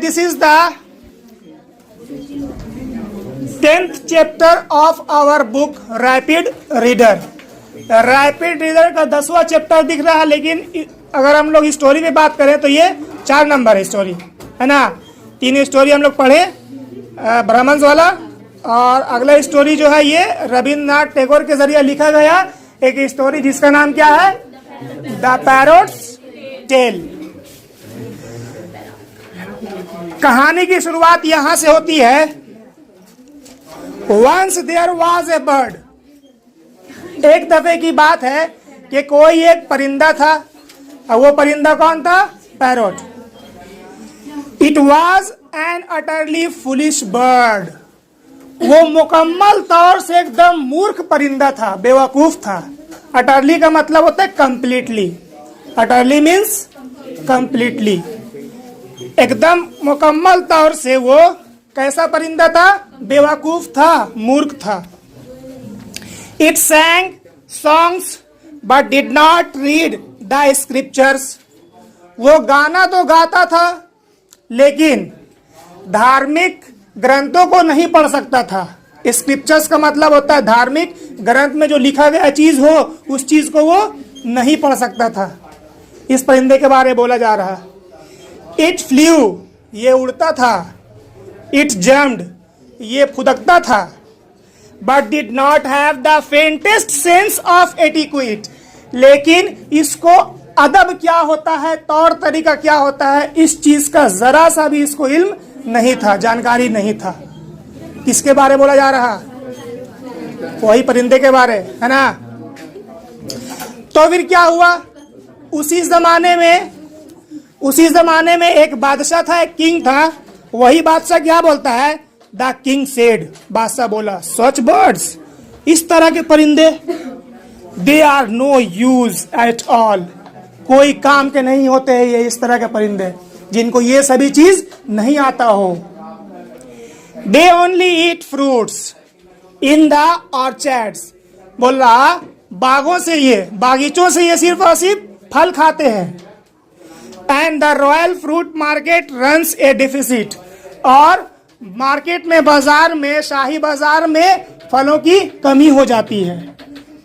this is the 10th chapter of our book rapid reader. Rapid reader का 10वां chapter दिख रहा है, लेकिन अगर हम लोग स्टोरी में बात करें तो ये 4 नंबर है स्टोरी, है ना। 3 स्टोरी हम लोग पढ़े ब्राह्मण्स वाला, और अगला स्टोरी जो है ये रविन्द्रनाथ टैगोर के जरिए लिखा गया एक स्टोरी जिसका नाम क्या है, द पैरोट्स टेल। कहानी की शुरुआत यहां से होती है। Once there was a bird. एक दफे की बात है कि कोई एक परिंदा था, और वो परिंदा कौन था, parrot. It was an utterly foolish bird. वो मुकम्मल तौर से एकदम मूर्ख परिंदा था, बेवकूफ था। अटरली का मतलब होता है कंप्लीटली। अटरली मीन्स कंप्लीटली, एकदम मुकम्मल तौर से वो कैसा परिंदा था, बेवकूफ था, मूर्ख था। It sang songs but did not read the scriptures। वो गाना तो गाता था लेकिन धार्मिक ग्रंथों को नहीं पढ़ सकता था। स्क्रिप्चर्स का मतलब होता है धार्मिक ग्रंथ में जो लिखा गया चीज हो, उस चीज को वो नहीं पढ़ सकता था। इस परिंदे के बारे में बोला जा रहा। इट फ्लू, ये उड़ता था। इट जम्प्ड, ये फुदकता था। But did not have the faintest sense of etiquette. लेकिन इसको अदब क्या होता है, तौर तरीका क्या होता है, इस चीज का जरा सा भी इसको इल्म नहीं था, जानकारी नहीं था। किसके बारे बोला जा रहा, वही परिंदे के बारे, है ना। तो फिर क्या हुआ, उसी जमाने में एक बादशाह था, एक किंग था। वही बादशाह क्या बोलता है, द किंग सेड, बादशाह बोला, सच बर्ड्स, इस तरह के परिंदे, they are no use at all, कोई काम के नहीं होते हैं ये इस तरह के परिंदे, जिनको ये सभी चीज नहीं आता हो। They only eat fruits in the orchards, बोल रहा बागों से, ये बागीचों से ये सिर्फ और सिर्फ फल खाते हैं। And the royal fruit market runs A deficit, और मार्केट में, बाजार में, शाही बाजार में फलों की कमी हो जाती है।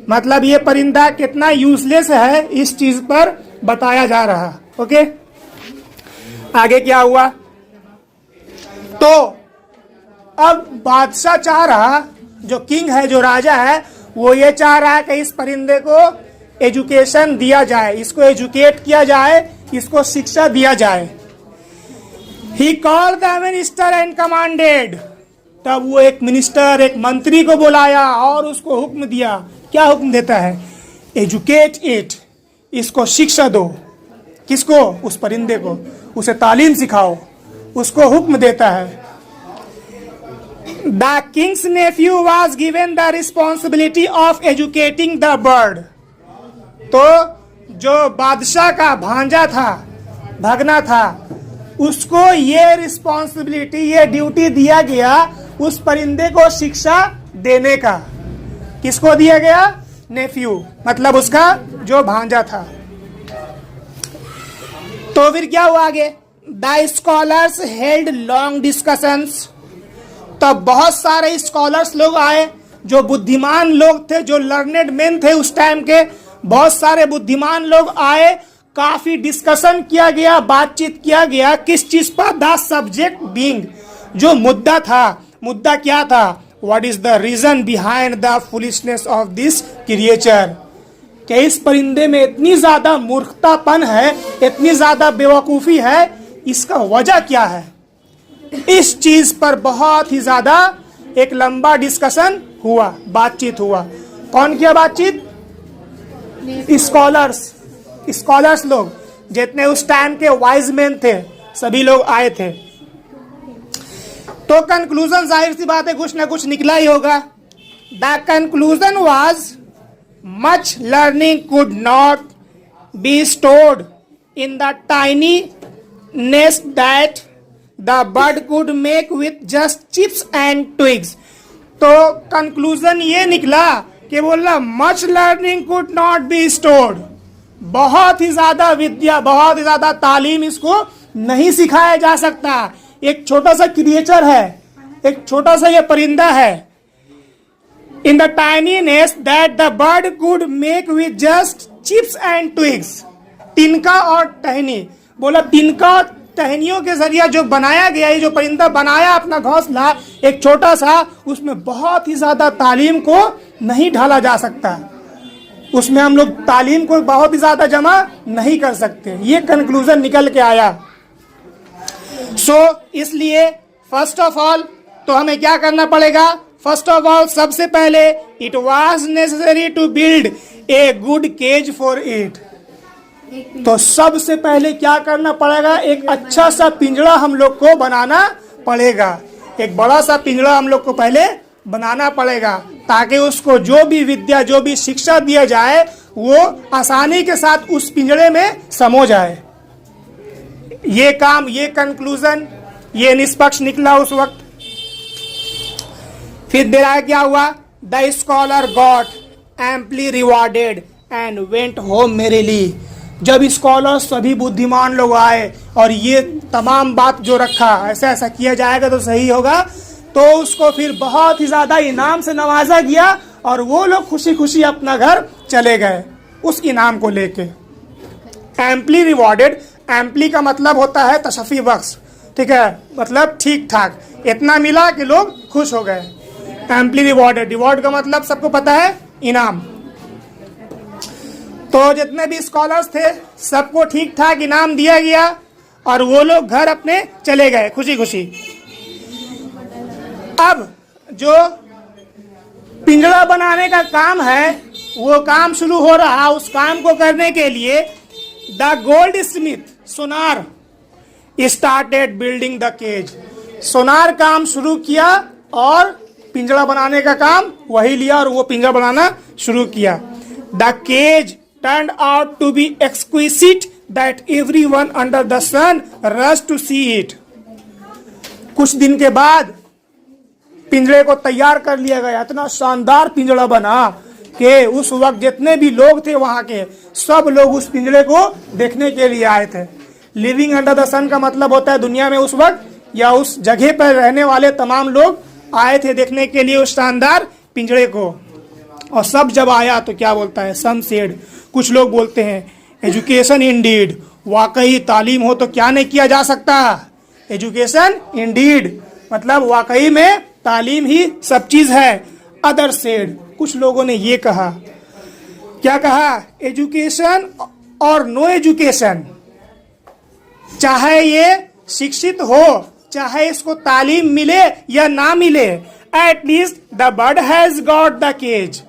मतलब ये परिंदा कितना यूजलेस है इस चीज पर बताया जा रहा। ओके, आगे क्या हुआ, तो अब बादशाह चाह रहा, जो किंग है, जो राजा है, वो ये चाह रहा है कि इस परिंदे को एजुकेशन दिया जाए, इसको एजुकेट किया जाए, इसको शिक्षा दिया जाए। He called the minister and commanded। तब वो एक मिनिस्टर, एक मंत्री को बुलाया और उसको हुक्म दिया। क्या हुक्म देता है, एजुकेट इट, इसको शिक्षा दो। किसको, उस परिंदे को, उसे तालीम सिखाओ, उसको हुक्म देता है। The king's nephew was given the responsibility of educating the bird। तो जो बादशाह का भांजा था, भगना था, उसको ये रिस्पॉन्सिबिलिटी, ये ड्यूटी दिया गया उस परिंदे को शिक्षा देने का। किसको दिया गया, नेफ्यू, मतलब उसका जो भांजा था। तो फिर क्या हुआ आगे, the scholars held long discussions. तब बहुत सारे स्कॉलर्स लोग आए, जो बुद्धिमान लोग थे, जो लर्नेड मेन थे उस टाइम के, बहुत सारे बुद्धिमान लोग आए। काफी डिस्कशन किया गया, बातचीत किया गया। किस चीज पर, द सब्जेक्ट बीइंग, जो मुद्दा था, मुद्दा क्या था, what is the reason behind the foolishness of this creature, कि इस परिंदे में इतनी ज्यादा मूर्खतापन है, इतनी ज्यादा बेवकूफी है, इसका वजह क्या है। इस चीज पर बहुत ही ज्यादा एक लंबा डिस्कशन हुआ, बातचीत हुआ। कौन किया बातचीत, स्कॉलर्स लोग, जितने उस टाइम के वाइज मैन थे, सभी लोग आए थे। तो कंक्लूजन, जाहिर सी बात है, कुछ ना कुछ निकला ही होगा। The conclusion was much learning could not be stored in the tiny nest that the bird could make with just chips and twigs. तो कंक्लूजन ये निकला कि बोला much learning could not be stored, बहुत ही ज्यादा विद्या, बहुत ही ज्यादा तालीम इसको नहीं सिखाया जा सकता। एक छोटा सा क्रिएचर है, एक छोटा सा ये परिंदा है। In the tiny nest that the bird could make with just chips and twigs. तिनका और टहनी, बोला तिनका और टहनियों के जरिए जो बनाया गया, ये जो परिंदा बनाया अपना घोंसला एक छोटा सा, उसमें बहुत ही ज्यादा तालीम को नहीं ढाला जा सकता, उसमें हम लोग तालीम को बहुत ही ज्यादा जमा नहीं कर सकते। ये कंक्लूजन निकल के आया। इसलिए फर्स्ट ऑफ ऑल तो हमें क्या करना पड़ेगा? फर्स्ट ऑफ ऑल सबसे पहले it was necessary to build a good cage for it. तो सबसे पहले क्या करना पड़ेगा? एक अच्छा सा पिंजड़ा हम लोग को बनाना पड़ेगा। एक बड़ा सा पिंजड़ा हम लोग को पहले बनाना पड़ेगा, ताकि उसको जो भी विद्या, जो भी शिक्षा दिया जाए वो आसानी के साथ उस पिंजड़े में समो जाए। ये काम, ये कंक्लूजन, ये निष्पक्ष निकला उस वक्त। फिर देर क्या हुआ? The scholar got amply rewarded and went home merrily. जब स्कॉलर सभी बुद्धिमान लोग आए और ये तमाम बात जो रखा, ऐसा ऐसा किया जाएगा तो सही होगा, तो उसको फिर बहुत ही ज्यादा इनाम से नवाजा गया और वो लोग खुशी खुशी अपना घर चले गए उस इनाम को लेके। एम्पली रिवॉर्डेड, एम्पली का मतलब होता है तशफी बख्श, ठीक है, मतलब ठीक ठाक, इतना मिला कि लोग खुश हो गए। एम्पली रिवॉर्डेड, रिवॉर्ड का मतलब सबको पता है, इनाम। तो जितने भी स्कॉलर्स थे सबको ठीक ठाक इनाम दिया गया और वो लोग घर अपने चले गए खुशी खुशी। अब जो पिंजड़ा बनाने का काम है वो काम शुरू हो रहा। उस काम को करने के लिए द गोल्ड स्मिथ सोनार स्टार्टेड बिल्डिंग द केज। सोनार काम शुरू किया और पिंजड़ा बनाने का काम वही लिया और वो पिंजड़ा बनाना शुरू किया। The cage turned out to be exquisite that everyone under the sun rushed to see it. कुछ दिन के बाद पिंजड़े को तैयार कर लिया गया। इतना शानदार पिंजड़ा बना कि उस वक्त जितने भी लोग थे वहां के, सब लोग उस पिंजड़े को देखने के लिए आए थे। लिविंग अंडर द सन का मतलब होता है दुनिया में उस वक्त या उस जगह पर रहने वाले तमाम लोग आए थे देखने के लिए उस शानदार पिंजड़े को। और सब जब आया तो क्या बोलता है? सम सेड, कुछ लोग बोलते हैं एजुकेशन इंडीड, वाकई तालीम हो तो क्या नहीं किया जा सकता। एजुकेशन इंडीड मतलब वाकई में तालीम ही सब चीज है। अदर सेड, कुछ लोगों ने ये कहा, क्या कहा? एजुकेशन और नो एजुकेशन, चाहे ये शिक्षित हो, चाहे इसको तालीम मिले या ना मिले, at least the bird has got the cage.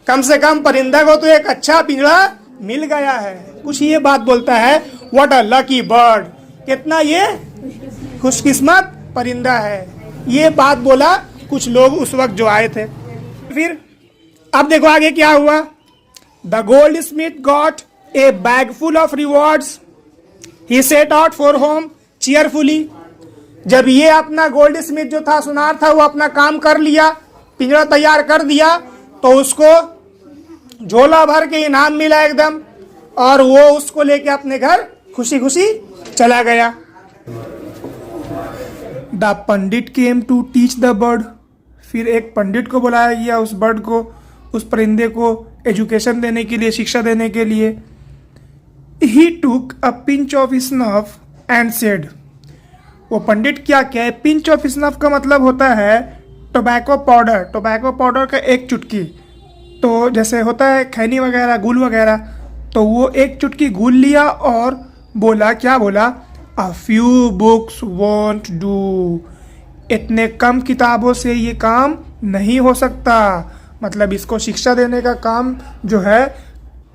कम से कम परिंदा को तो एक अच्छा पिंजड़ा मिल गया है। कुछ ये बात बोलता है, व्हाट अ लकी बर्ड, कितना ये खुशकिस्मत परिंदा है। ये बात बोला कुछ लोग उस वक्त जो आए थे। फिर अब देखो आगे क्या हुआ। The gold Smith got a bag full of rewards, he set out for home cheerfully. जब ये अपना गोल्ड स्मिथ जो था, सुनार था, वो अपना काम कर लिया, पिंजड़ा तैयार कर दिया, तो उसको झोला भर के इनाम मिला एकदम, और वो उसको लेके अपने घर खुशी खुशी चला गया। The pandit came to teach the bird, फिर एक पंडित को बुलाया गया उस बर्ड को, उस परिंदे को एजुकेशन देने के लिए, शिक्षा देने के लिए। He took a pinch of snuff and said, वो पंडित क्या क्या? पिंच ऑफ स्नफ का मतलब होता है टोबैको पाउडर। टोबैको पाउडर का एक चुटकी, तो जैसे होता है खैनी वगैरह, गुल वगैरह, तो वो एक चुटकी गुल लिया और बोला, क्या बोला? A few books won't do, इतने कम किताबों से ये काम नहीं हो सकता। मतलब इसको शिक्षा देने का काम जो है,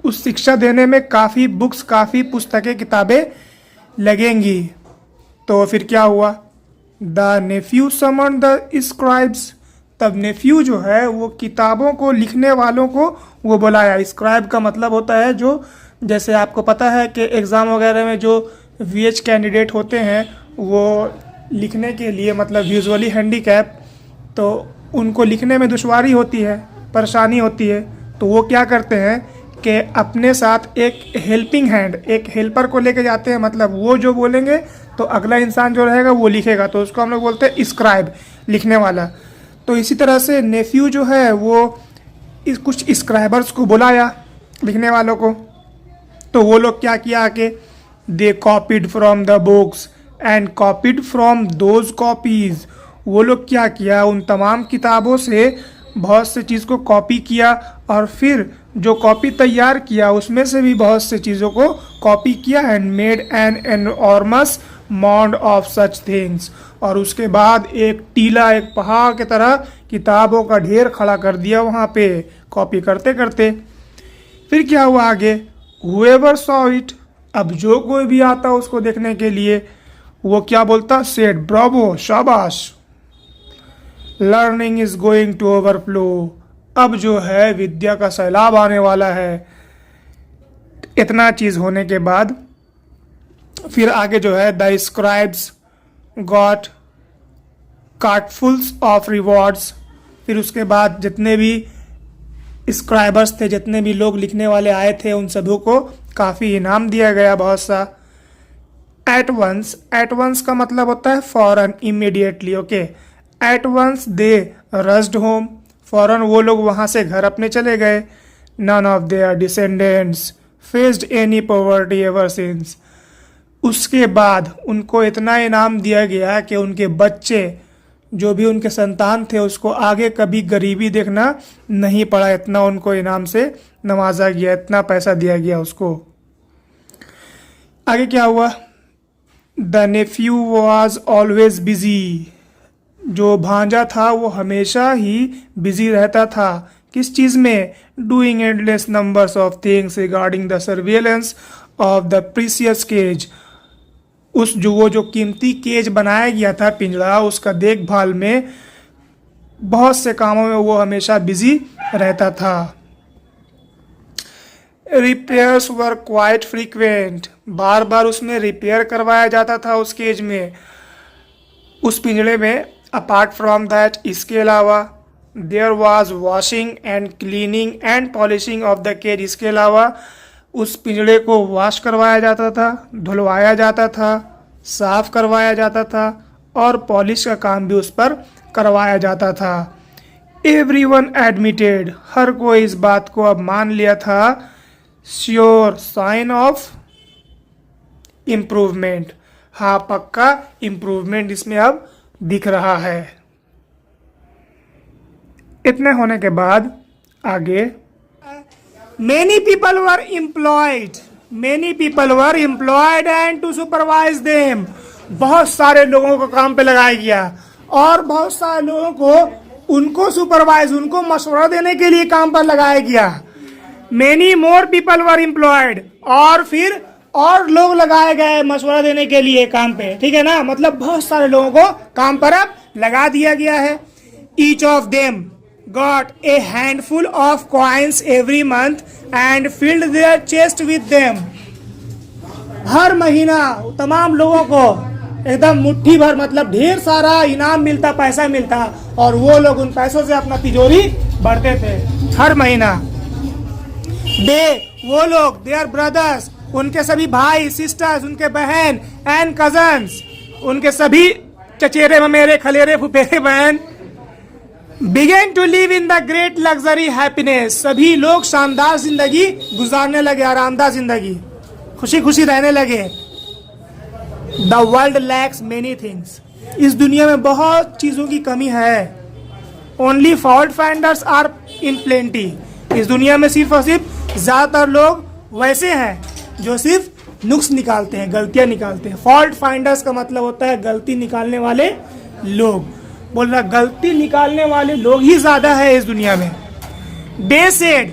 उस शिक्षा देने में काफ़ी बुक्स, काफ़ी पुस्तकें, किताबें लगेंगी। तो फिर क्या हुआ? The nephew summon the scribes, तब नेफ्यू जो है वो किताबों को लिखने वालों को वो बुलाया। स्क्राइब का मतलब होता है जो, जैसे आपको पता है कि एग्ज़ाम वगैरह में जो वीएच कैंडिडेट होते हैं वो लिखने के लिए, मतलब विजुअली हैंडीकैप, तो उनको लिखने में दुश्वारी होती है, परेशानी होती है, तो वो क्या करते हैं कि अपने साथ एक हेल्पिंग हैंड, एक हेल्पर को लेके जाते हैं। मतलब वो जो बोलेंगे तो अगला इंसान जो रहेगा वो लिखेगा, तो उसको हम लोग बोलते हैं स्क्राइब, लिखने वाला। तो इसी तरह से नेफ्यू जो है वो कुछ स्क्राइबर्स को बुलाया, लिखने वालों को। तो वो लोग क्या किया कि दे copied from the books and copied from those copies. वो लोग क्या किया, उन तमाम किताबों से बहुत से चीज़ को कॉपी किया, और फिर जो कॉपी तैयार किया उसमें से भी बहुत से चीज़ों को कॉपी किया, and made an enormous mound of such things. और उसके बाद एक टीला, एक पहाड़ की तरह किताबों का ढेर खड़ा कर दिया वहाँ पे, कॉपी करते करते। फिर क्या हुआ आगे, whoever saw it, अब जो कोई भी आता उसको देखने के लिए वो क्या बोलता, सेड ब्रावो, शाबाश, learning is going to overflow, अब जो है विद्या का सैलाब आने वाला है। इतना चीज़ होने के बाद फिर आगे जो है the scribes got cartfuls of rewards. फिर उसके बाद जितने भी स्क्राइबर्स थे, जितने भी लोग लिखने वाले आए थे, उन सभी को काफ़ी इनाम दिया गया, बहुत सा। एट वंस का मतलब होता है फौरन, immediately, okay. At once they rushed home, फौरन वो लोग वहाँ से घर अपने चले गए। None of their descendants faced any poverty ever since. उसके बाद उनको इतना इनाम दिया गया कि उनके बच्चे, जो भी उनके संतान थे, उसको आगे कभी गरीबी देखना नहीं पड़ा। इतना उनको इनाम से नवाजा गया, इतना पैसा दिया गया उसको। आगे क्या हुआ, the nephew was always busy, जो भांजा था वो हमेशा ही बिजी रहता था। किस चीज़ में, doing endless numbers of things regarding the surveillance of the precious cage. उस जो कीमती केज बनाया गया था, पिंजड़ा, उसका देखभाल में बहुत से कामों में वो हमेशा बिजी रहता था। रिपेयर्स वर क्वाइट फ्रीक्वेंट, बार बार उसमें रिपेयर करवाया जाता था उस केज में, उस पिंजड़े में। अपार्ट फ्रॉम दैट, इसके अलावा there was washing and cleaning and polishing of the cage. इसके अलावा उस पिंजड़े को वॉश करवाया जाता था, धुलवाया जाता था, साफ करवाया जाता था, और पॉलिश का काम भी उस पर करवाया जाता था। एवरीवन एडमिटेड, हर कोई इस बात को अब मान लिया था, श्योर साइन ऑफ इम्प्रूवमेंट, हाँ पक्का इम्प्रूवमेंट इसमें अब दिख रहा है। इतने होने के बाद आगे, Many people were employed and to supervise them. बहुत सारे लोगों को काम पे लगाया गया, और बहुत सारे लोगों को उनको सुपरवाइज, उनको मशवरा देने के लिए काम पर लगाया गया। Many more people were employed, और फिर और लोग लगाए गए मशवरा देने के लिए काम पे, ठीक है ना। मतलब बहुत सारे लोगों को काम पर अब लगा दिया गया है। Each of them got a handful of coins every month and filled their chest with them. हर महीना तमाम लोगों को एकदम मुट्ठी भर, मतलब ढेर सारा इनाम मिलता, पैसा मिलता, और वो लोग उन पैसों से अपना तिजोरी भरते थे हर महीना। वो लोग, देयर ब्रदर्स, उनके सभी भाई, सिस्टर्स, उनके बहन, एंड कजन्स, उनके सभी चचेरे ममेरे खलेरे फुफेरे बहन, began to live in the great luxury happiness, सभी लोग शानदार जिंदगी गुजारने लगे, आरामदार जिंदगी, खुशी खुशी रहने लगे। The world lacks many things, इस दुनिया में बहुत चीज़ों की कमी है। Only fault finders are in plenty, इस दुनिया में सिर्फ और सिर्फ ज़्यादातर लोग वैसे हैं जो सिर्फ नुक्स निकालते हैं, गलतियाँ निकालते हैं। फॉल्ट फाइंडर्स का मतलब होता है गलती निकालने वाले लोग। बोल रहा गलती निकालने वाले लोग ही ज्यादा है इस दुनिया में। दे सेड,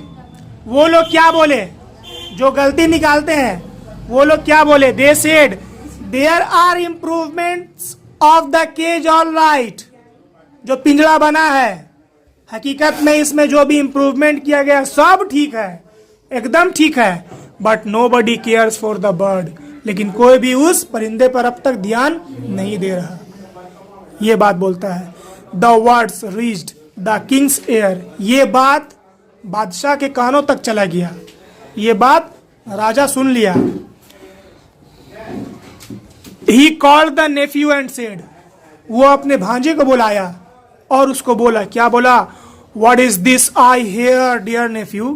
वो लोग क्या बोले, जो गलती निकालते हैं वो लोग क्या बोले, they said there are improvements of the cage all right, जो पिंजड़ा बना है हकीकत में इसमें जो भी इम्प्रूवमेंट किया गया सब ठीक है, एकदम ठीक है। But nobody cares for the bird, लेकिन कोई भी उस परिंदे पर अब तक ध्यान नहीं दे रहा। ये बात बोलता है। The words reached the Kings air, ये बात बादशाह के कानों तक चला गया। ये बात राजा सुन लिया। He called the nephew and said, वो अपने भांजे को बुलाया और उसको बोला, क्या बोला? What is this I hear, dear nephew?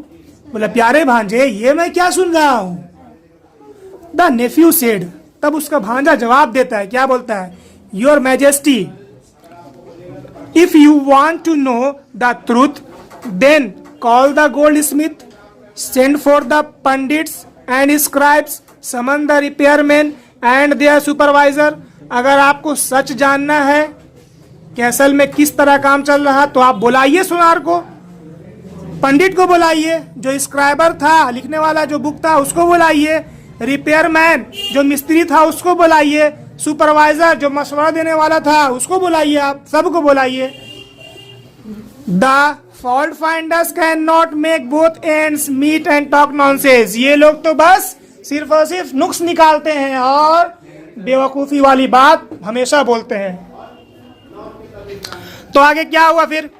बोला, प्यारे भांजे, ये मैं क्या सुन रहा हूं? The nephew said, तब उसका भांजा जवाब देता है, क्या बोलता है? Your Majesty, if you want to know the truth, then call the goldsmith, send for the pandits and scribes, summon the repairmen and their supervisor. अगर आपको सच जानना है कि असल में किस तरह काम चल रहा, तो आप बुलाइए सुनार को, पंडित को बुलाइए, जो स्क्राइबर था, लिखने वाला जो बुक था उसको बुलाइए, रिपेयरमैन जो मिस्त्री था उसको बुलाइए, सुपरवाइजर जो मशवरा देने वाला था उसको बुलाइए, आप सबको बुलाइए। The fault finders can not make both ends meet and talk nonsense. ये लोग तो बस सिर्फ और सिर्फ नुक्स निकालते हैं और बेवकूफी वाली बात हमेशा बोलते हैं। तो आगे क्या हुआ फिर?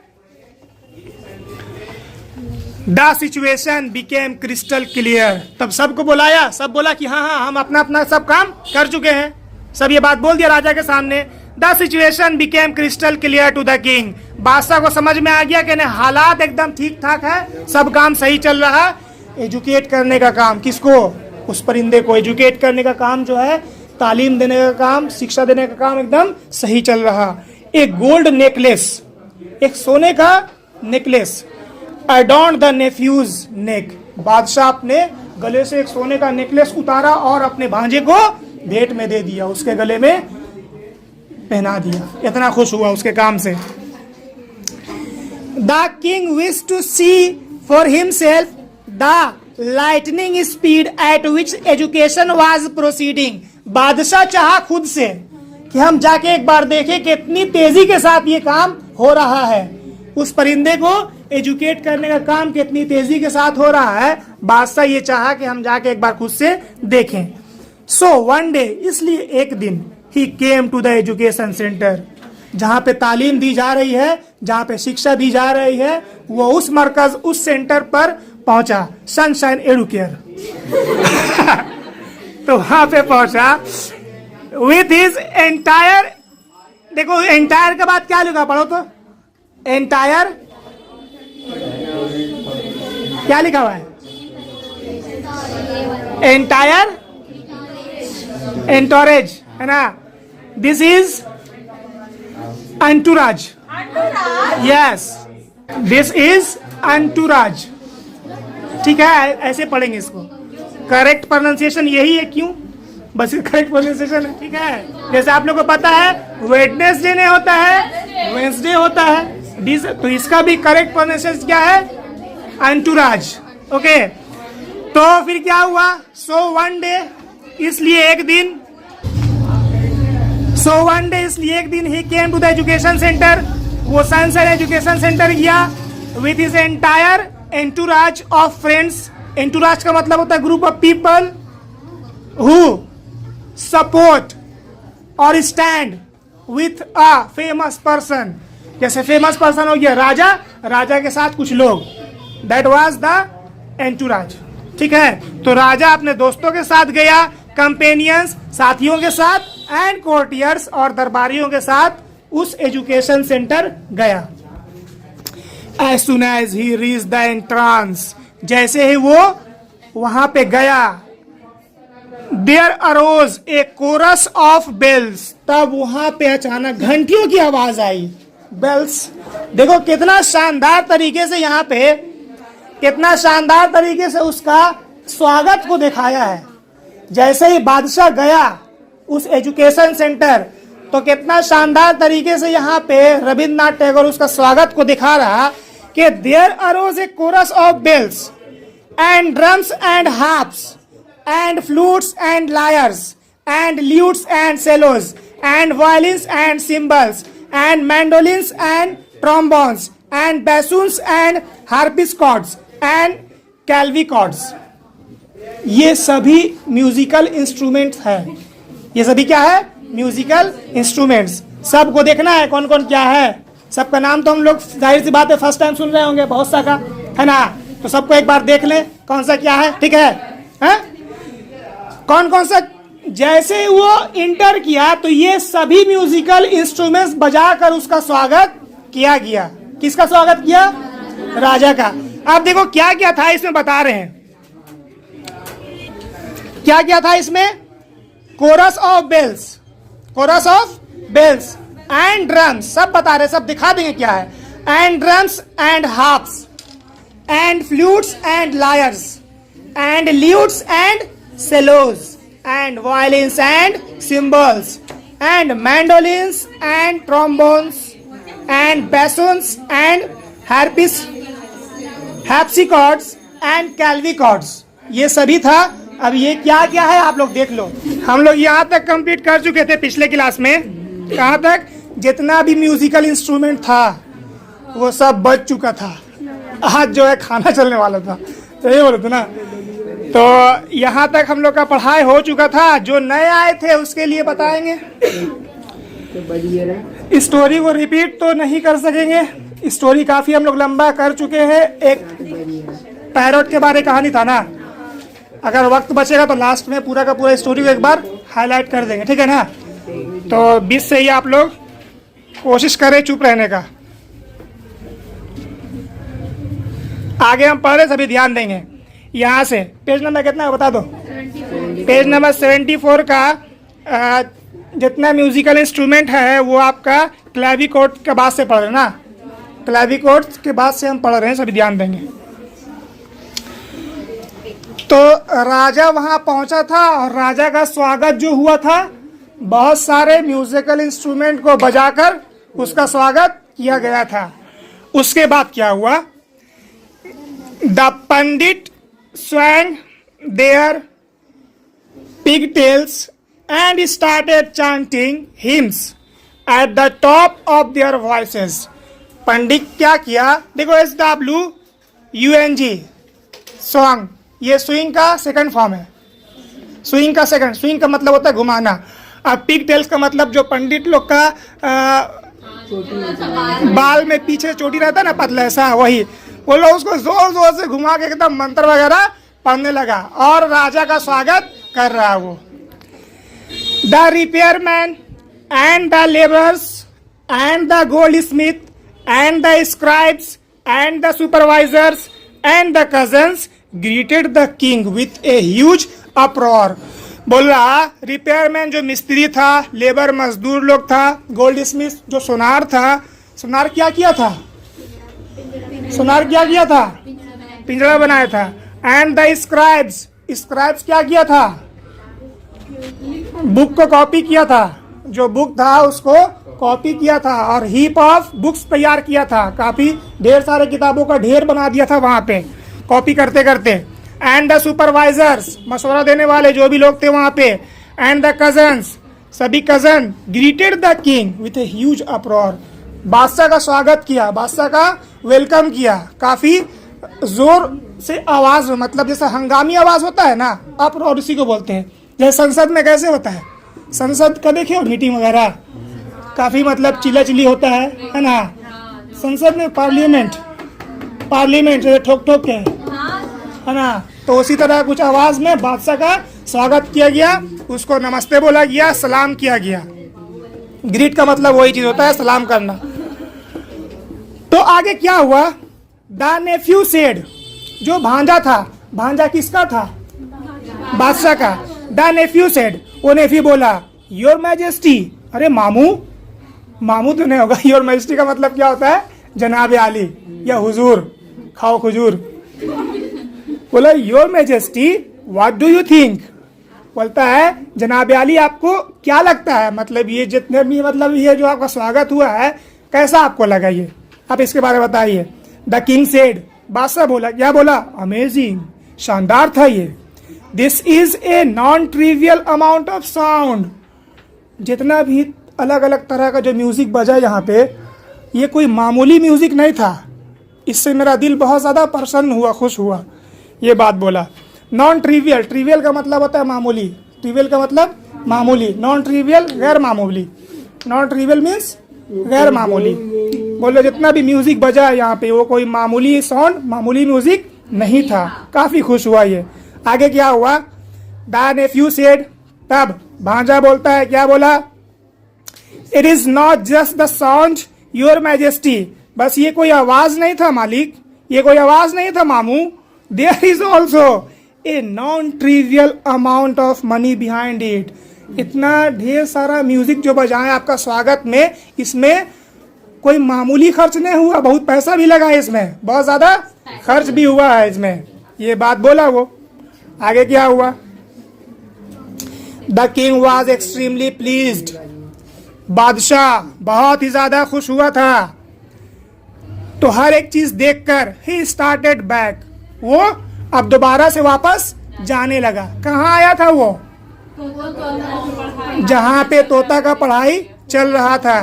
The situation became crystal clear. तब सबको बुलाया, सब बोला कि हाँ हाँ हम अपना अपना सब काम कर चुके हैं, सब ये बात बोल दिया राजा के सामने। The situation became crystal clear to the king. बादशाह को समझ में आ गया कि नहीं, हालात एकदम ठीक ठाक है, सब काम सही चल रहा है। एजुकेट करने का काम किसको? उस परिंदे को एजुकेट करने का काम जो है, तालीम देने का काम, शिक्षा देने का काम एकदम सही चल रहा। एक गोल्ड नेकलेस, एक सोने का नेकलेस अडॉर्न द नेफ्यूज नेक। बादशाह अपने गले से एक सोने का नेकलेस उतारा और अपने भांजे को भेंट में दे दिया, उसके गले में पहना दिया। इतना खुश हुआ उसके काम से। The king wish to see for himself the lightning speed at which education was proceeding. बादशाह चाहा खुद से कि हम जाके एक बार देखें कितनी तेजी के साथ ये काम हो रहा है, उस परिंदे को एजुकेट करने का काम कितनी तेजी के साथ हो रहा है। बादशाह ये चाहा कि हम जाके एक बार खुद से देखें। सो वन डे, इसलिए एक दिन, he came to the education centre, जहां पे तालीम दी जा रही है, जहां पे शिक्षा दी जा रही है, वो उस मरकज, उस सेंटर पर पहुंचा। सनशाइन एडुकेयर तो वहां पे पहुंचा विथ हिज एंटायर। देखो एंटायर के बाद क्या लिखा, पढ़ो तो। एंटायर क्या लिखा हुआ है? एंटायर एंटोरेज है ना। This is entourage. Yes, this is entourage. ठीक है, ऐसे पढ़ेंगे इसको। करेक्ट प्रोनाउंसिएशन यही है, क्यों? बस करेक्ट प्रोनाउंसिएशन है, ठीक है। जैसे आप लोगों को पता है वेडनेसडे नहीं होता है, वेंसडे होता है, तो इसका भी करेक्ट प्रोनाउंसिएशन क्या है? एंटूराज। ओके, तो फिर क्या हुआ? सो वन डे, इसलिए एक दिन, he came to the education centre, वो सनशाइन एजुकेशन सेंटर गया with his entire entourage of friends. Entourage का मतलब होता है group of people who support और stand with a famous person. जैसे फेमस पर्सन हो गया राजा, राजा के साथ कुछ लोग, दैट वाज द एंटूराज। ठीक है, तो राजा अपने दोस्तों के साथ गया, कंपेनियंस साथियों के साथ, एंड कोर्टियर्स और दरबारियों के साथ उस एजुकेशन सेंटर गया। As soon as he reached the entrance, जैसे ही वो वहां पे गया, there arose a chorus of bells, तब वहां पे अचानक घंटियों की आवाज आई। बेल्स, देखो कितना शानदार तरीके से यहाँ पे, कितना शानदार तरीके से उसका स्वागत को दिखाया है। जैसे ही बादशाह गया उस एजुकेशन सेंटर, तो कितना शानदार तरीके से यहाँ पे रविंद्रनाथ टैगोर उसका स्वागत को दिखा रहा कि there arose a chorus of bells and drums and harps and flutes and lyres and lutes and cellos and violins and cymbals and mandolins and trombones and bassoons and harpsichords and clavichords. ये सभी musical instruments हैं। ये सभी क्या है? Musical instruments. सबको देखना है कौन कौन क्या है। सबका नाम तो हम लोग जाहिर सी बात है फर्स्ट टाइम सुन रहे होंगे, बहुत सा का है ना। तो सबको एक बार देख लें कौन सा क्या है, ठीक है? हैं? कौन कौन सा? जैसे वो इंटर किया तो ये सभी म्यूजिकल इंस्ट्रूमेंट्स बजाकर उसका स्वागत किया गया। किसका स्वागत किया? राजा का। अब देखो क्या क्या था इसमें, बता रहे हैं क्या क्या था इसमें। Chorus of bells, chorus of bells and drums, सब बता रहे, सब दिखा देंगे क्या है। And drums and harps and flutes and lyres and lutes and cellos and violins and cymbals and mandolins and trombones and bassoons and harpsichords and clavichords, ये सभी था। अब ये क्या क्या है आप लोग देख लो। हम लोग यहाँ तक कंप्लीट कर चुके थे पिछले क्लास में। कहाँ तक? जितना भी म्यूजिकल इंस्ट्रूमेंट था वो सब बज चुका था। आज जो है खाना चलने वाला था, सही बोलो तो ना। तो यहाँ तक हम लोग का पढ़ाई हो चुका था। जो नए आए थे उसके लिए बताएंगे। स्टोरी को रिपीट तो नहीं कर सकेंगे, स्टोरी काफ़ी हम लोग लंबा कर चुके हैं। एक पैरोट के बारे कहानी था ना, अगर वक्त बचेगा तो लास्ट में पूरा का पूरा स्टोरी को एक बार हाईलाइट कर देंगे, ठीक है ना? तो 20 से ही आप लोग कोशिश करें चुप रहने का। आगे हम पढ़ रहे, सभी ध्यान देंगे। यहाँ से पेज नंबर कितना है बता दो? पेज नंबर 74 का जितना म्यूजिकल इंस्ट्रूमेंट है वो आपका क्लैविकोर्ड के बाद से पढ़ रहे हैं ना, क्लैविकोर्ड के बाद से हम पढ़ रहे हैं, सभी ध्यान देंगे। तो राजा वहाँ पहुँचा था और राजा का स्वागत जो हुआ था, बहुत सारे म्यूजिकल इंस्ट्रूमेंट को बजाकर उसका स्वागत किया गया था। उसके बाद क्या हुआ? The Pandit swung their pigtails and started chanting hymns at the top of their voices. पंडित क्या किया? देखो SWUNG सॉन्ग, ये स्विंग का सेकंड फॉर्म है। स्विंग का सेकंड, स्विंग का मतलब होता है घुमाना। अब पिग टेल्स का मतलब जो पंडित लोग का बाल में पीछे चोटी रहता है ना, पतला ऐसा, वही वो लोग उसको जोर जोर से घुमा के एकदम मंत्र वगैरह पढ़ने लगा और राजा का स्वागत कर रहा है वो। The repairman and the labourers and the goldsmith and the scribes and the supervisors and the cousins greeted the king with a huge uproar. बोला रिपेयरमैन जो मिस्त्री था, लेबर मजदूर लोग था, गोल्ड स्मिथ जो सोनार था, सोनार क्या किया था? सोनार क्या किया था? पिंजरा बनाया था। एंड द स्क्राइब्स, स्क्राइब्स क्या किया था? बुक को कॉपी किया था, जो बुक था उसको कॉपी किया था और हीप ऑफ बुक्स तैयार किया था। काफी ढेर सारे किताबों का ढेर बना दिया था वहां पे कॉपी करते करते। एंड द सुपरवाइजर्स, मशवरा देने वाले जो भी लोग थे वहां पे। एंड द कजन्स, सभी cousin greeted the king with a huge uproar, बादशाह का स्वागत किया, बादशाह का वेलकम किया, काफी जोर से आवाज में, मतलब जैसा हंगामी आवाज होता है ना, अप्रॉर उसी को बोलते हैं। जैसे संसद में कैसे होता है, संसद का देखिए मीटिंग वगैरह काफी मतलब चिल्ला चिल्ली होता है ना। संसद में पार्लियामेंट, पार्लियामेंट ठोक ठोक के है ना, तो उसी तरह कुछ आवाज में बादशाह का स्वागत किया गया, उसको नमस्ते बोला गया, सलाम किया गया। ग्रीट का मतलब वही चीज होता है, सलाम करना। तो आगे क्या हुआ? द नेफ्यू सेड, जो भांजा था, भांजा किसका था? बादशाह का। द नेफ्यू सेड, वो नेफ्यू बोला योर मैजेस्टी, अरे मामू, मामू तो नहीं होगा, योर मैजेस्टी का मतलब क्या होता है? जनाब आली या हुजूर, खाओ खुजूर। बोला your majesty what do you think, बोलता है जनाब आली आपको क्या लगता है, मतलब ये जितने भी मतलब ये जो आपका स्वागत हुआ है कैसा आपको लगा, ये आप इसके बारे में बताइए। द किंग सेड, बादशाह बोला, क्या बोला? अमेजिंग, शानदार था ये। This is a non trivial amount of sound, जितना भी अलग अलग तरह का जो म्यूजिक बजा यहाँ पे, ये कोई मामूली म्यूजिक नहीं था। इससे मेरा दिल बहुत ज़्यादा प्रसन्न हुआ, खुश हुआ, ये बात बोला। नॉन ट्रिवियल, ट्रिवियल का मतलब होता है मामूली, ट्रिवियल का मतलब मामूली, नॉन ट्रिवियल गैर मामूली, नॉन ट्रिवियल मीन्स गैर मामूली। बोलो जितना भी म्यूजिक बजा है यहाँ पे वो कोई मामूली साउंड, मामूली म्यूजिक नहीं था। काफी खुश हुआ ये। आगे क्या हुआ? द नेफ्यू सेड, तब भांजा बोलता है, क्या बोला? It is not just the sound your majesty, बस ये कोई आवाज नहीं था मालिक, ये कोई आवाज नहीं था मामू, there is also a non trivial amount of money behind it. इतना ढेर सारा म्यूजिक जो बजाए आपका स्वागत में, इसमें कोई मामूली खर्च नहीं हुआ, बहुत पैसा भी लगा है इसमें, बहुत ज्यादा खर्च भी हुआ है इसमें। ये बात बोला वो। आगे क्या हुआ? The king was extremely pleased, बादशाह बहुत ही ज्यादा खुश हुआ था। तो हर एक चीज देखकर ही स्टार्टेड बैक, वो अब दोबारा से वापस जाने लगा। कहाँ आया था वो? जहाँ पे तोता का पढ़ाई चल रहा था,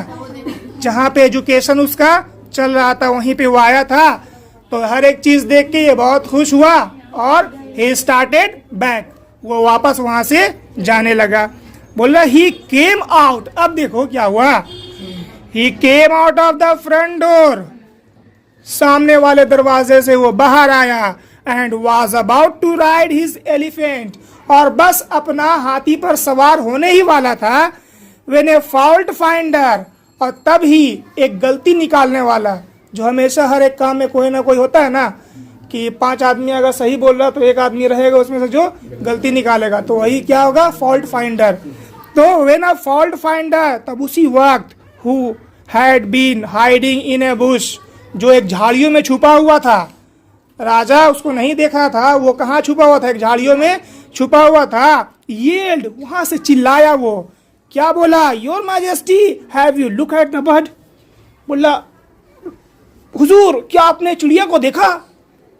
जहाँ पे एजुकेशन उसका चल रहा था, वहीं पे वो आया था। तो हर एक चीज देख के ये बहुत खुश हुआ और he started back, वो वापस वहां से जाने लगा। बोल रहा ही केम आउट, अब देखो क्या हुआ। he came out of the front door, सामने वाले दरवाजे से वो बाहर आया। and was about to ride his elephant, और बस अपना हाथी पर सवार होने ही वाला था। when a fault finder, और तब ही एक गलती निकालने वाला, जो हमेशा हर एक काम में कोई ना कोई होता है ना, कि 5 आदमी अगर सही बोल रहा तो एक आदमी रहेगा उसमें से जो गलती निकालेगा, तो वही क्या होगा? Fault finder. तो व्हेन अ फॉल्ट फाइंडर, तब उसी वक्त, who had been hiding in a bush, जो एक झाड़ियों में छुपा हुआ था, राजा उसको नहीं देखा था, वो कहाँ छुपा हुआ था? एक झाड़ियों में छुपा हुआ था। येल्ड, वहां से चिल्लाया वो, क्या बोला? Your majesty have you look at the bird, बोला हुजूर क्या आपने चिड़िया को देखा?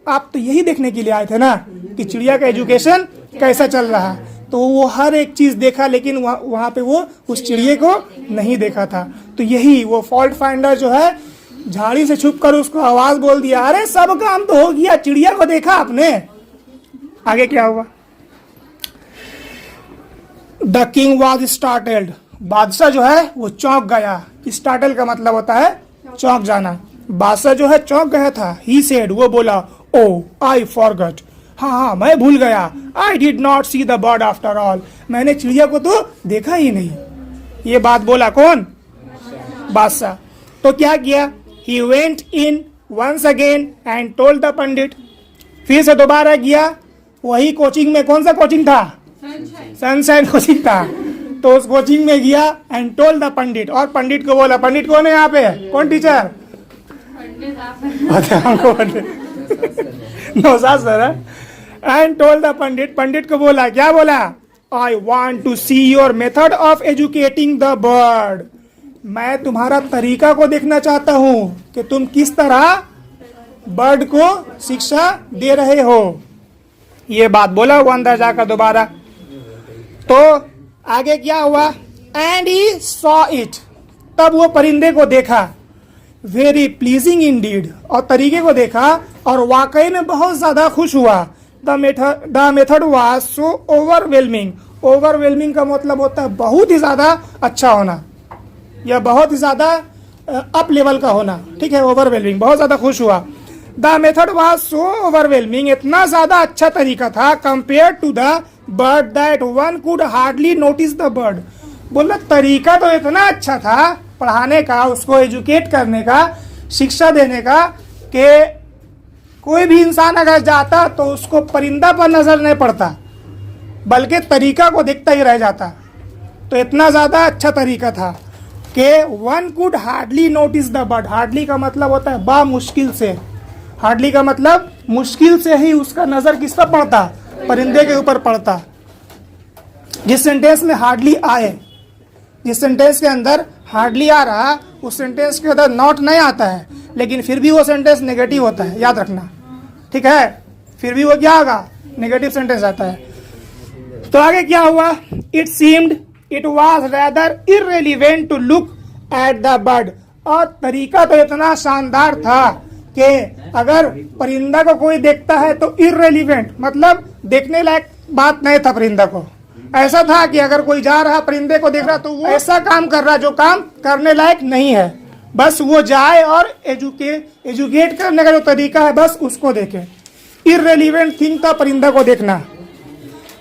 आप तो यही देखने के लिए आए थे ना कि चिड़िया का एजुकेशन कैसा चल रहा है। तो वो हर एक चीज देखा, लेकिन वहां पे वो उस चिड़िया को नहीं देखा था। तो यही वो फॉल्ट फाइंडर जो है, झाड़ी से छुपकर उसको आवाज बोल दिया, अरे सब काम तो हो गया, चिड़िया को देखा आपने? आगे क्या हुआ? द किंग वॉज स्टार्टल्ड, बादशाह जो है वो चौंक गया। स्टार्टल का मतलब होता है चौंक जाना। बादशाह जो है चौंक गया था। ही सेड, वो बोला, ओ आई फॉरगॉट, हाँ मैं भूल गया। I did not see the bird after all, मैंने चिड़िया को तो देखा ही नहीं। ये बात बोला कौन? बादशाह। तो क्या किया? He went in once again and told the pandit, फिर से दोबारा गया वही कोचिंग में। कौन सा कोचिंग था? सनशाइन कोचिंग था। तो उस कोचिंग में गया एंड टोल्ड द पंडित, और पंडित को बोला, पंडित कौन है यहाँ पे? कौन टीचर? हमको नौशाद सर है। एंड टोल्ड द पंडित, पंडित को बोला, क्या बोला? I want to see your method of educating the bird, मैं तुम्हारा तरीका को देखना चाहता हूं कि तुम किस तरह बर्ड को शिक्षा दे रहे हो। ये बात बोला वो अंदर जाकर दोबारा। तो आगे क्या हुआ? एंड ही सॉ इट, तब वो परिंदे को देखा। वेरी प्लीजिंग इंडीड, और तरीके को देखा और वाकई में बहुत ज्यादा खुश हुआ। The method was so overwhelming, overwhelming का मतलब होता है बहुत ही ज्यादा अच्छा होना या बहुत ही ज्यादा अप लेवल का होना, ठीक है? ओवरवेलमिंग, बहुत ज्यादा खुश हुआ। The method was so overwhelming, इतना ज्यादा अच्छा तरीका था, compare to the bird that one could hardly notice the bird. बोला तरीका तो इतना अच्छा था पढ़ाने का, उसको एजुकेट करने का, शिक्षा देने का, कि कोई भी इंसान अगर जाता तो उसको परिंदा पर नजर नहीं पड़ता, बल्कि तरीका को देखता ही रह जाता। तो इतना ज्यादा अच्छा तरीका था कि one could hardly notice the bird. Hardly का मतलब होता है बा मुश्किल से, हार्डली का मतलब मुश्किल से ही उसका नजर किस पर पड़ता? परिंदे के ऊपर पड़ता। जिस सेंटेंस में हार्डली आए, जिस सेंटेंस के अंदर हार्डली आ रहा, उस सेंटेंस के अंदर नॉट नहीं आता है, लेकिन फिर भी वो सेंटेंस नेगेटिव होता है, याद रखना, ठीक है? फिर भी वो क्या होगा? नेगेटिव सेंटेंस आता है। तो आगे क्या हुआ? It seemed it was rather irrelevant to look at the bird, और तरीका तो इतना शानदार था कि अगर परिंदा को कोई देखता है तो इररिलेवेंट मतलब देखने लायक बात नहीं था परिंदा को। ऐसा था कि अगर कोई जा रहा परिंदे को देख रहा तो वो ऐसा काम कर रहा जो काम करने लायक नहीं है, बस वो जाए और एजुकेट करने का जो तरीका है बस उसको देखे। इररिलेवेंट थिंग था परिंदा को देखना।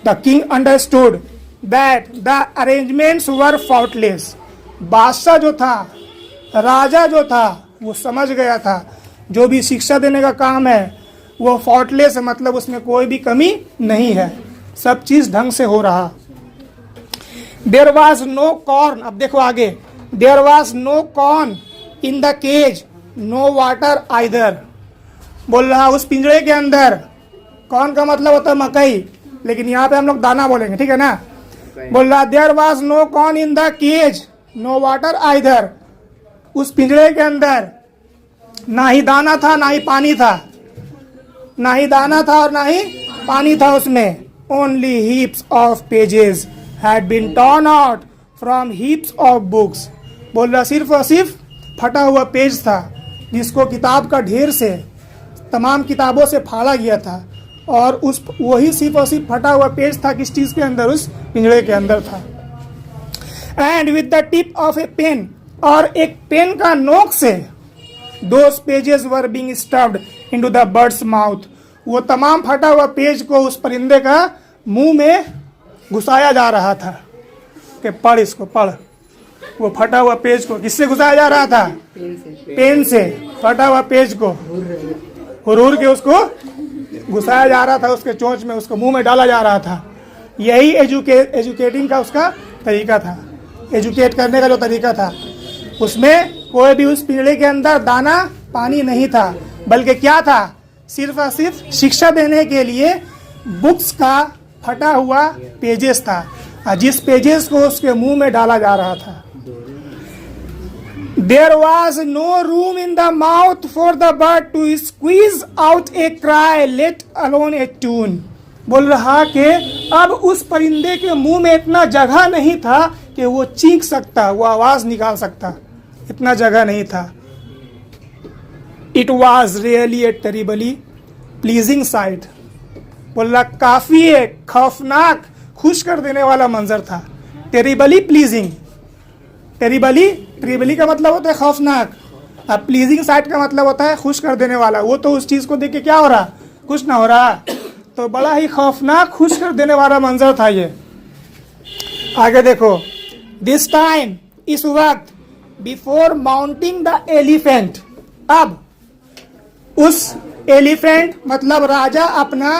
The king understood that the arrangements were faultless. बादशाह जो था, राजा जो था, वो समझ गया था जो भी शिक्षा देने का काम है वो फॉल्टलेस है, मतलब उसमें कोई भी कमी नहीं है, सब चीज ढंग से हो रहा। देयर वॉज नो कॉर्न, अब देखो आगे, there was no corn in the cage, no water either. बोल रहा उस पिंजरे के अंदर, कॉर्न का मतलब होता है मकई, लेकिन यहाँ पे हम लोग दाना बोलेंगे, ठीक है ना। बोल रहा there was no corn in the cage, no water either. उस पिंजरे के अंदर ना ही दाना था ना ही पानी था, ना ही दाना था और ना ही पानी था उसमें। Only heaps of pages had been torn out from heaps of books. बोल रहा सिर्फ और सिर्फ फटा हुआ पेज था जिसको किताब का ढेर से, तमाम किताबों से फाड़ा गया था, और उस वही सिर्फ और सिर्फ फटा हुआ पेज था किस चीज के अंदर, उस पिंजरे के अंदर था। And with the tip of a pen, और एक पेन का नोक से, those pages were being stuffed into the bird's mouth. वो तमाम फटा हुआ पेज को उस परिंदे का मुंह में घुसाया जा रहा था कि पढ़ इसको पढ़। वो फटा हुआ पेज को किससे घुसाया जा रहा था? पेन से फटा हुआ पेज को हुरूर के उसको घुसाया जा रहा था, उसके चोंच में, उसको मुंह में डाला जा रहा था। यही एजुकेटिंग का उसका तरीका था, एजुकेट करने का जो तरीका था। उसमें कोई भी उस पिंजरे के अंदर दाना पानी नहीं था, बल्कि क्या था, सिर्फ और सिर्फ शिक्षा देने के लिए बुक्स का फटा हुआ पेजेस था, जिस पेजेस को उसके मुंह में डाला जा रहा था। There was no room in the mouth for the bird to squeeze out a cry, let alone a tune. बोल रहा कि अब उस परिंदे के मुंह में इतना जगह नहीं था कि वो चीख सकता, वो आवाज निकाल सकता, इतना जगह नहीं था। It was really a terribly pleasing sight. बोल रहा काफी एक खौफनाक, खुश कर देने वाला मंजर था। टेरिबली प्लीजिंग, टेरिबली का मतलब होता है खौफनाक, अब प्लीजिंग साइट का मतलब होता है खुश कर देने वाला। वो तो उस चीज को देख के क्या हो रहा, खुश ना हो रहा, तो बड़ा ही खौफनाक, खुश कर देने वाला मंजर था ये। आगे देखो, दिस टाइम, इस वक्त, बिफोर माउंटिंग द एलिफेंट, अब उस एलिफेंट मतलब राजा अपना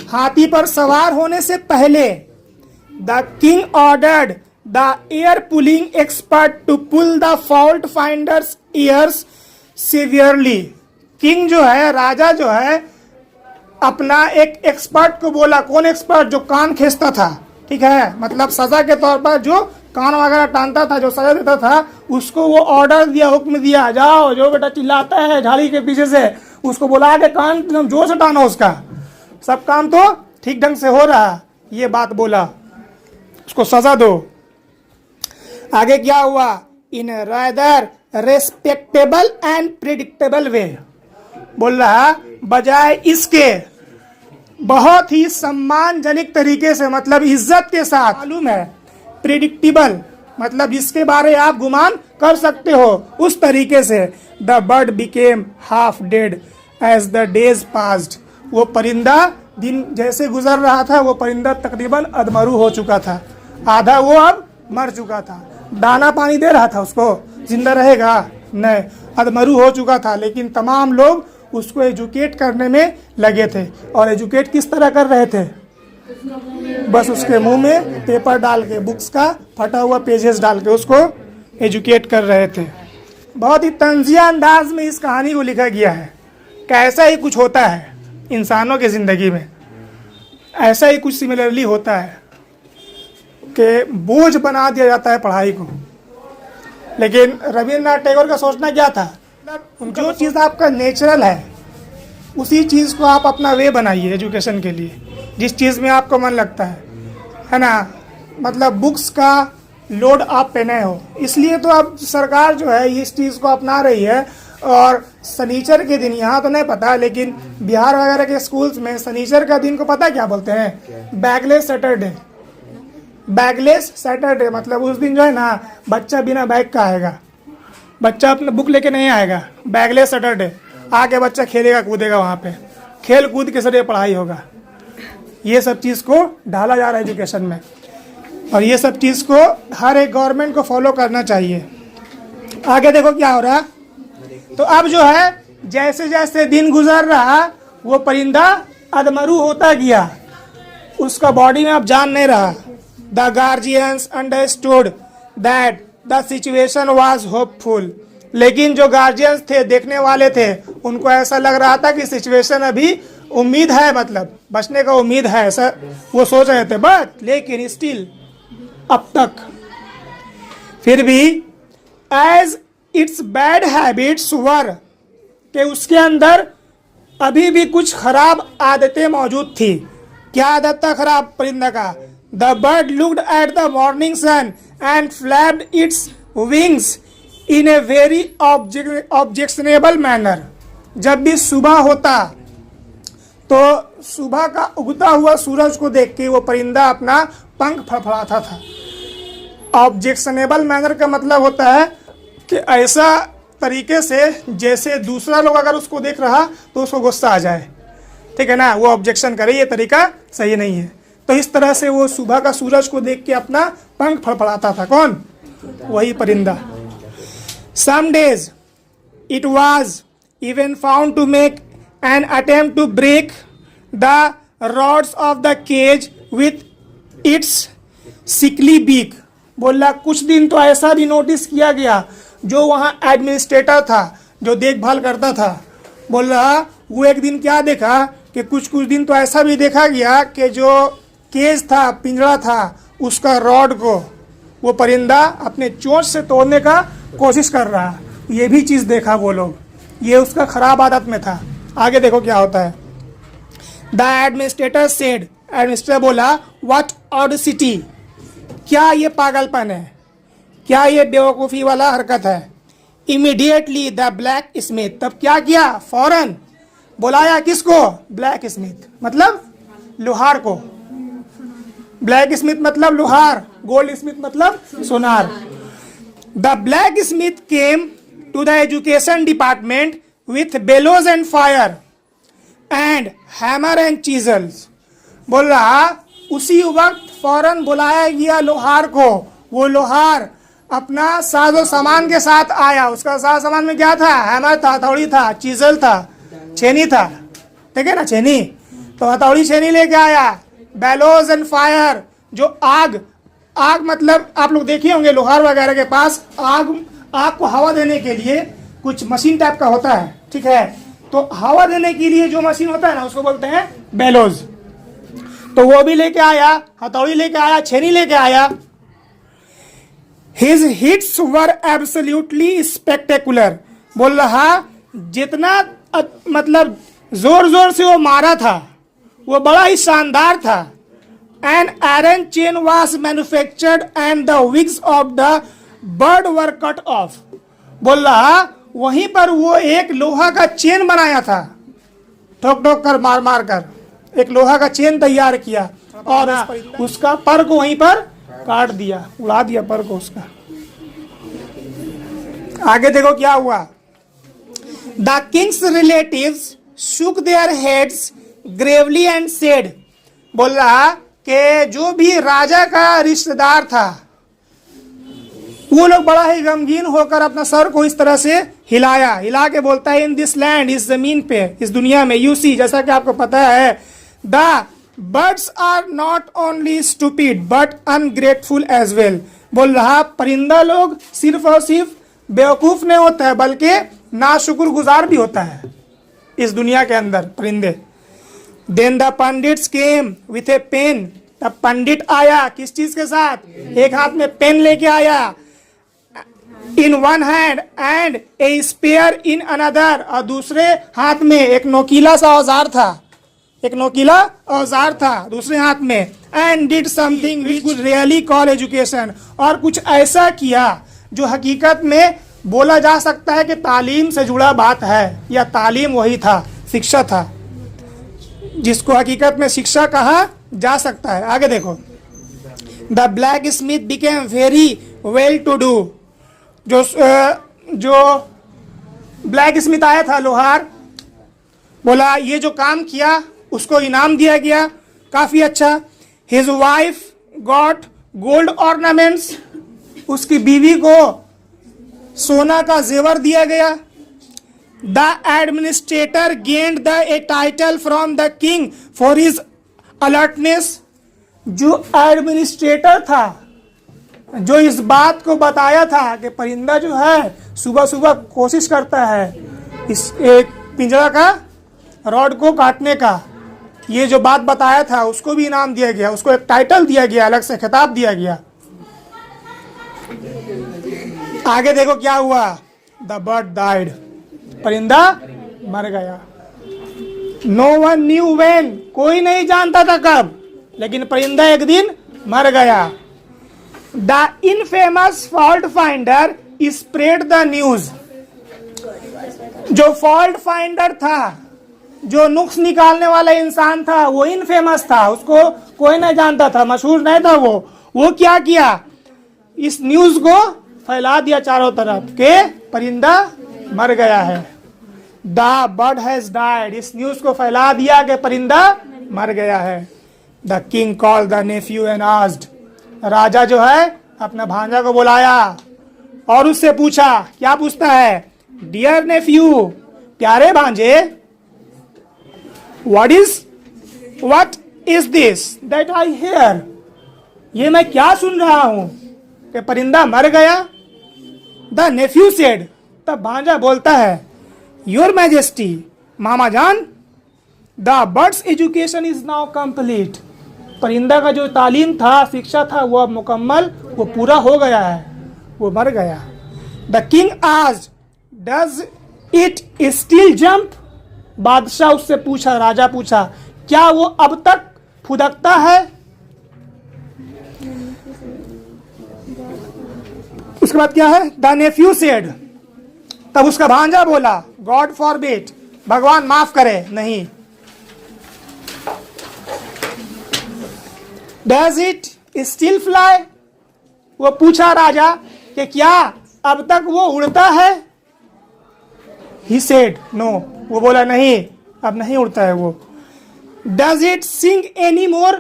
हाथी पर सवार होने से पहले, the king ordered the air pulling expert to pull the fault finders ears severely. King जो है, राजा जो है, अपना एक एक्सपर्ट को बोला, कौन एक्सपर्ट? जो कान खींचता था, ठीक है, मतलब सजा के तौर पर जो कान वगैरह टानता था, जो सजा देता था, उसको वो ऑर्डर दिया, हुक्म दिया, जाओ जो बेटा चिल्लाता है झाड़ी के पीछे से, उसको बुला के कान एकदम जोर से टानो, उसका सब काम तो ठीक ढंग से हो रहा, ये बात बोला, उसको सजा दो। आगे क्या हुआ? इन रादर रेस्पेक्टेबल एंड प्रिडिक्टेबल वे, बोल रहा बजाय इसके बहुत ही सम्मानजनक तरीके से, मतलब इज्जत के साथ, मालूम है, प्रिडिक्टेबल मतलब जिसके बारे आप गुमान कर सकते हो, उस तरीके से। The bird became half dead as the days passed. वो परिंदा दिन जैसे गुजर रहा था, वो परिंदा तकरीबन अधमरू हो चुका था, आधा वो अब मर चुका था। दाना पानी दे रहा था उसको, जिंदा रहेगा नहीं, अधमरू हो चुका था। लेकिन तमाम लोग उसको एजुकेट करने में लगे थे, और एजुकेट किस तरह कर रहे थे? बस उसके मुंह में पेपर डाल के, बुक्स का फटा हुआ पेजेस डाल के उसको एजुकेट कर रहे थे। बहुत ही तंजिया अंदाज में इस कहानी को लिखा गया है। कैसा ही कुछ होता है इंसानों की ज़िंदगी में, ऐसा ही कुछ सिमिलरली होता है कि बोझ बना दिया जाता है पढ़ाई को। लेकिन रविन्द्रनाथ टैगोर का सोचना क्या था? जो चीज़ आपका नेचुरल है उसी चीज़ को आप अपना वे बनाइए एजुकेशन के लिए, जिस चीज़ में आपको मन लगता है ना। मतलब बुक्स का लोड आप पे न हो, इसलिए तो अब सरकार जो है इस चीज़ को अपना रही है। और शनिचर के दिन, यहाँ तो नहीं पता, लेकिन बिहार वगैरह के स्कूल्स में शनिचर का दिन को पता क्या बोलते हैं? Bagless Saturday. बैगलेस सैटरडे मतलब उस दिन जो है ना, बच्चा बिना बैग का आएगा, बच्चा अपना बुक लेके नहीं आएगा। बैगलेस सैटरडे, आके बच्चा खेलेगा कूदेगा वहाँ पे, खेल कूद के जरिए पढ़ाई होगा। ये सब चीज़ को ढाला जा रहा है एजुकेशन में, और ये सब चीज़ को हर एक गवर्नमेंट को फॉलो करना चाहिए। आगे देखो क्या हो रहा। तो अब जो है जैसे जैसे दिन गुजर रहा वो परिंदा अधमरू होता गया, उसका बॉडी में अब जान नहीं रहा। The guardians understood that the situation was hopeful. लेकिन जो गार्जियंस थे, देखने वाले थे, उनको ऐसा लग रहा था कि सिचुएशन अभी उम्मीद है, मतलब बचने का उम्मीद है, ऐसा वो सोच रहे थे। बट लेकिन स्टिल अब तक फिर भी एज इट्स बैड हैबिट्स वर, कि उसके अंदर अभी भी कुछ खराब आदतें मौजूद थी। क्या आदत था खराब परिंदा का? The bird looked at the morning sun and flapped its wings in a very objectionable manner. जब भी सुबह होता तो सुबह का उगता हुआ सूरज को देख के वो परिंदा अपना पंख फड़फड़ाता था। ऑब्जेक्शनेबल मैनर का मतलब होता है कि ऐसा तरीके से जैसे दूसरा लोग अगर उसको देख रहा तो उसको गुस्सा आ जाए, ठीक है ना, वो ऑब्जेक्शन करे, ये तरीका सही नहीं है। तो इस तरह से वो सुबह का सूरज को देख के अपना पंख फड़फड़ाता था। कौन? वही परिंदा। Some days it was even found to make an attempt to break the rods of the cage with its sickly beak. बोला कुछ दिन तो ऐसा भी नोटिस किया गया, जो वहाँ एडमिनिस्ट्रेटर था, जो देखभाल करता था, बोल रहा वो एक दिन क्या देखा कि कुछ दिन तो ऐसा भी देखा गया कि जो केज था, पिंजरा था, उसका रॉड को वो परिंदा अपने चोंच से तोड़ने का कोशिश कर रहा। ये भी चीज़ देखा वो लोग, ये उसका खराब आदत में था। आगे देखो क्या होता है। द एडमिनिस्ट्रेटर सेड, एडमिनिस्ट्रेटर बोला व्हाट ऑडेसिटी, क्या ये पागलपन है, क्या ये बेवकूफ़ी वाला हरकत है। इमीडिएटली द ब्लैक स्मिथ, तब क्या किया, फौरन बुलाया किसको? ब्लैक स्मिथ मतलब लोहार को। ब्लैक स्मिथ मतलब लोहार, गोल्ड स्मिथ मतलब सोनार। The blacksmith came to the education department with bellows and fire and hammer and chisels. बोल रहा उसी वक्त फौरन बुलाया गया लोहार को। वो लोहार अपना साजो सामान के साथ आया। उसका साज सामान में क्या था? हैमर था, हथौड़ी था, चीजल था, छेनी था, ठीक है ना, छेनी। तो हथौड़ी छेनी लेके आया। बेलोज एंड फायर, जो आग मतलब आप लोग देखे होंगे लोहार वगैरह के पास आग को हवा देने के लिए कुछ मशीन टाइप का होता है, ठीक है। तो हवा देने के लिए जो मशीन होता है ना, उसको बोलते हैं बेलोज। तो वो भी लेके आया, हथौड़ी लेके आया, छेनी लेके आया। His hits were absolutely spectacular। बोल रहा जितना मतलब जोर जोर से वो मारा था वो बड़ा ही शानदार था। An iron chain was manufactured and the wings of the bird were cut off। बोल रहा वहीं पर वो एक लोहा का चेन बनाया था, ठोक ठोक कर मार मार कर एक लोहा का चेन तैयार किया और उसका पर को वहीं पर काट दिया, उड़ा दिया पर को उसका। आगे देखो क्या हुआ। The Kings relatives shook their heads gravely and said। बोल रहा कि जो भी राजा का रिश्तेदार था वो लोग बड़ा ही गमगीन होकर अपना सर को इस तरह से हिला के बोलता है इन दिस लैंड, इस जमीन पे, इस दुनिया में, यू सी, जैसा कि आपको पता है, the birds are not only stupid but ungrateful as well. बोल रहा परिंदा लोग सिर्फ और सिर्फ बेवकूफ नहीं होता है बल्कि नाशुक्रगुजार भी होता है इस दुनिया के अंदर परिंदे। Then the pandits came with a pen. तब पंडित आया किस चीज के साथ? एक हाथ में पेन लेके आया, in one hand and a spear in another, और दूसरे हाथ में एक नोकीला सा औजार था, एक नोकीला औजार था दूसरे हाथ में। And did something which would really call education, और कुछ ऐसा किया जो हकीकत में बोला जा सकता है कि तालीम से जुड़ा बात है, या तालीम वही था, शिक्षा था, जिसको हकीकत में शिक्षा कहा जा सकता है। आगे देखो। The blacksmith became very well to do. जो ब्लैक स्मिथ आया था लोहार, बोला ये जो काम किया उसको इनाम दिया गया, काफी अच्छा। His wife got gold ornaments, उसकी बीवी को सोना का जेवर दिया गया। The administrator gained the A title from the king for his alertness, जो एडमिनिस्ट्रेटर था, जो इस बात को बताया था कि परिंदा जो है सुबह सुबह कोशिश करता है इस एक पिंजरा का रॉड को काटने का, ये जो बात बताया था उसको भी इनाम दिया गया, उसको एक टाइटल दिया गया, अलग से खिताब दिया गया। आगे देखो क्या हुआ, द बर्ड डाइड, परिंदा मर गया। नो वन न्यू व्हेन, कोई नहीं जानता था कब, लेकिन परिंदा एक दिन मर गया। The infamous fault finder spread the news, जो फॉल्ट फाइंडर था, जो नुक्स निकालने वाला इंसान था, वो इनफेमस था, उसको कोई नहीं जानता था, मशहूर नहीं था वो क्या किया, इस न्यूज को फैला दिया चारों तरफ के परिंदा मर गया है। द बर्ड हैज डाइड, इस न्यूज को फैला दिया कि परिंदा मर गया है। The king called the nephew and asked, राजा जो है अपना भांजा को बुलाया और उससे पूछा, क्या पूछता है, डियर नेफ्यू, प्यारे भांजे, what is this that I hear, ये मैं क्या सुन रहा हूं कि परिंदा मर गया। द नेफ्यू सेड, तब भांजा बोलता है, योर मैजेस्टी, मामा जान, the birds education is now complete, परिंदा का जो तालीम था, शिक्षा था, वो अब मुकम्मल, वो पूरा हो गया है, वो मर गया। The king asked, does it still jump, बादशाह उससे पूछा, राजा पूछा, क्या वो अब तक फुदकता है। उसके बाद क्या है, द नेफ्यू सेड, तब उसका भांजा बोला, गॉड फॉरबिड, भगवान माफ करे, नहीं। डज इट स्टिल फ्लाई, वो पूछा राजा कि क्या अब तक वो उड़ता है। ही सेड नो, वो बोला नहीं, अब नहीं उड़ता है वो। Does it Singh any more,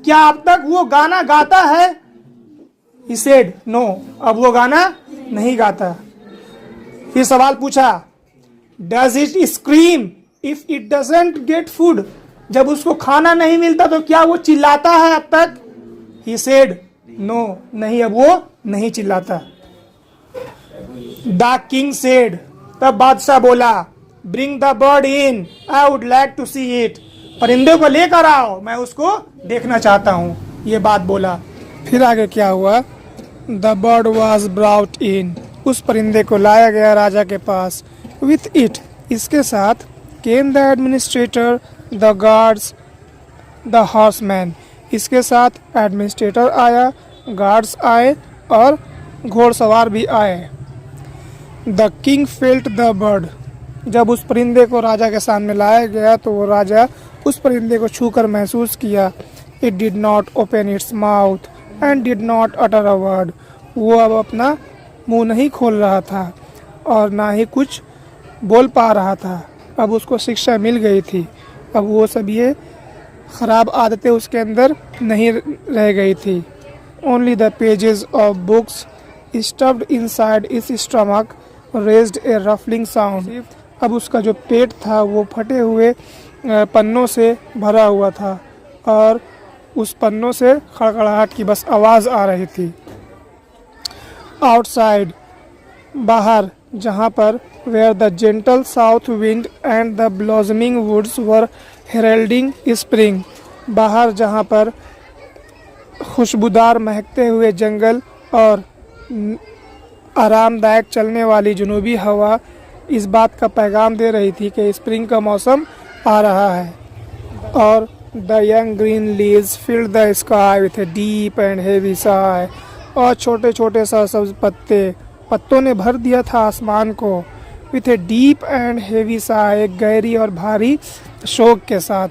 क्या अब तक वो गाना गाता है। ही सेड नो, अब वो गाना नहीं गाता। फिर सवाल पूछा, does it scream if it doesn't get food, जब उसको खाना नहीं मिलता तो क्या वो चिल्लाता है अब तक। ही सेड नो, नहीं, अब वो नहीं चिल्लाता। द किंग सेड, तब बादशाह बोला, bring the bird in, I would like to see it, परिंदे को लेकर आओ, मैं उसको देखना चाहता हूँ, ये बात बोला। फिर आगे क्या हुआ, द बर्ड वॉज ब्राउट इन, उस परिंदे को लाया गया राजा के पास। विथ इट, इसके साथ, came the administrator, the guards, the horseman, इसके साथ एडमिनिस्ट्रेटर आया, गार्ड्स आए और घोड़सवार भी आए। The king felt the bird, जब उस परिंदे को राजा के सामने लाया गया तो वो राजा उस परिंदे को छूकर महसूस किया। It did not open its mouth and did not utter a word, वो अब अपना मुंह नहीं खोल रहा था और ना ही कुछ बोल पा रहा था। अब उसको शिक्षा मिल गई थी, अब वो सब ये ख़राब आदतें उसके अंदर नहीं रह गई थी। Only the pages of books stuffed inside इस स्टमक रेज्ड ए रफलिंग साउंड, अब उसका जो पेट था वो फटे हुए पन्नों से भरा हुआ था और उस पन्नों से खड़खड़ाहट की बस आवाज़ आ रही थी। आउटसाइड, बाहर, जहाँ पर where the gentle south wind and the blossoming woods were heralding spring, बाहर जहाँ पर खुशबूदार महकते हुए जंगल और आरामदायक चलने वाली जुनूबी हवा इस बात का पैगाम दे रही थी कि स्प्रिंग का मौसम आ रहा है। और the young green leaves filled the sky with a deep and heavy Sai, और छोटे छोटे सरसब्ज पत्तों ने भर दिया था आसमान को with a deep and heavy Sai, एक गहरी और भारी शोक के साथ,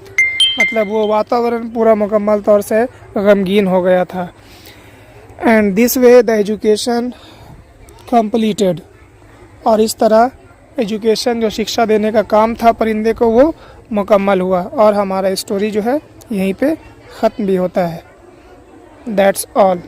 मतलब वो वातावरण पूरा मुकम्मल तौर से गमगीन हो गया था। And this way the education completed, और इस तरह एजुकेशन जो शिक्षा देने का काम था परिंदे को वो मुकम्मल हुआ और हमारा स्टोरी जो है यहीं पे ख़त्म भी होता है। That's all.